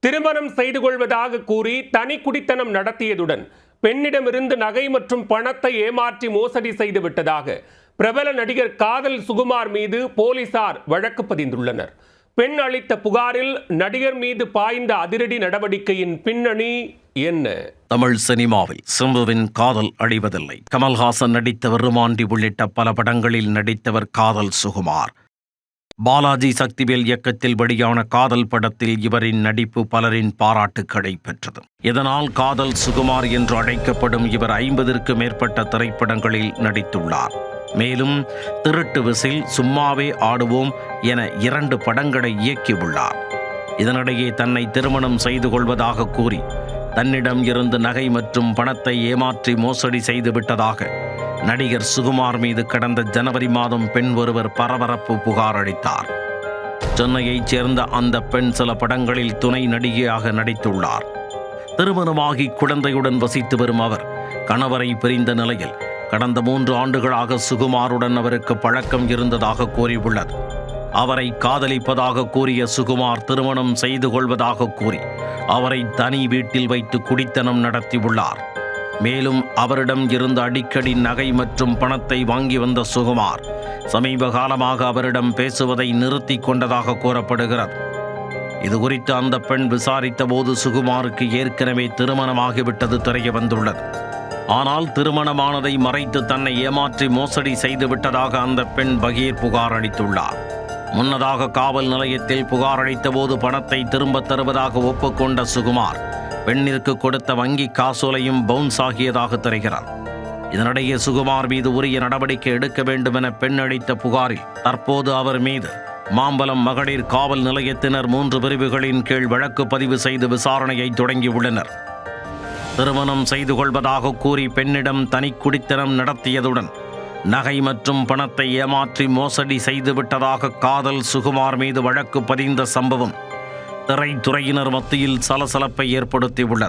திருமணம் செய்து கொள்வதாக கூறி தனி குடித்தனம் நடத்தியதுடன் பெண்ணிடமிருந்து நகை மற்றும் பணத்தை ஏமாற்றி மோசடி செய்து விட்டதாக பிரபல நடிகர் காதல் சுகுமார் மீது போலீசார் வழக்கு பதிந்துள்ளனர். பெண் அளித்த புகாரில் நடிகர் மீது பாய்ந்த அதிரடி நடவடிக்கையின் பின்னணி என்ன? தமிழ் சினிமாவில் சிம்புவின் காதல் அழிவதில்லை. கமல்ஹாசன் நடித்தவர் ருமாண்டி உள்ளிட்ட பல படங்களில் நடித்தவர் காதல் சுகுமார். பாலாஜி சக்திவேல் இயக்கத்தில் வெளியான காதல் படத்தில் இவரின் நடிப்பு பலரின் பாராட்டுக்களை பெற்றது. இதனால் காதல் சுகுமார் என்று அழைக்கப்படும் இவர் 50க்கும் மேற்பட்ட திரைப்படங்களில் நடித்துள்ளார். மேலும் திருட்டு விசில், சும்மாவே ஆடுவோம் என 2 படங்களை இயக்கியுள்ளார். இதனிடையே தன்னை திருமணம் செய்து கொள்வதாக கூறி தன்னிடம் இருந்து நகை மற்றும் பணத்தை ஏமாற்றி மோசடி செய்துவிட்டதாக நடிகர் சுகுமார் மீது கடந்த ஜனவரி மாதம் பெண் ஒருவர் பரபரப்பு புகார் அளித்தார். சென்னையைச் சேர்ந்த அந்த பெண் சில படங்களில் துணை நடிகையாக நடித்துள்ளார். திருமணமாகி குழந்தையுடன் வசித்து வரும் அவர் கணவரை பிரிந்த நிலையில் கடந்த 3 ஆண்டுகளாக சுகுமாருடன் அவருக்கு பழக்கம் இருந்ததாக கூறியுள்ளது. அவரை காதலிப்பதாக கூறிய சுகுமார் திருமணம் செய்து கொள்வதாக கூறி அவரை தனி வீட்டில் வைத்து குடித்தனம் நடத்தியுள்ளார். மேலும் அவரிடம் இருந்து அடிக்கடி நகை மற்றும் பணத்தை வாங்கி வந்த சுகுமார் சமீப காலமாக அவரிடம் பேசுவதை நிறுத்தி கொண்டதாக கூறப்படுகிறது. இதுகுறித்து அந்த பெண் விசாரித்த போது சுகுமாருக்கு ஏற்கனவே திருமணமாகிவிட்டது தெரிய வந்துள்ளது. ஆனால் திருமணமானதை மறைத்து தன்னை ஏமாற்றி மோசடி செய்துவிட்டதாக அந்த பெண் பகீர் புகார் அளித்துள்ளார். முன்னதாக காவல் நிலையத்தில் புகார் அளித்த போது பணத்தை திரும்பத் தருவதாக ஒப்புக்கொண்ட சுகுமார் பெண்ணிற்கு கொடுத்த வங்கி காசோலையும் பவுன்ஸ் ஆகியதாக தெரிகிறார். இதனிடையே சுகுமார் மீது உரிய நடவடிக்கை எடுக்க வேண்டும் என பெண் அளித்த புகாரில் தற்போது அவர் மீது மாம்பலம் மகளிர் காவல் நிலையத்தினர் 3 பிரிவுகளின் கீழ் வழக்கு பதிவு செய்து விசாரணையை தொடங்கியுள்ளனர். திருமணம் செய்து கொள்வதாக கூறி பெண்ணிடம் தனி குடித்தனம் நடத்தியதுடன் நகை மற்றும் பணத்தை ஏமாற்றி மோசடி செய்துவிட்டதாக காதல் சுகுமார் மீது வழக்கு பதிந்த சம்பவம் திரைத்துறையினர் மத்தியில் சலசலப்பை ஏற்படுத்தியுள்ளது.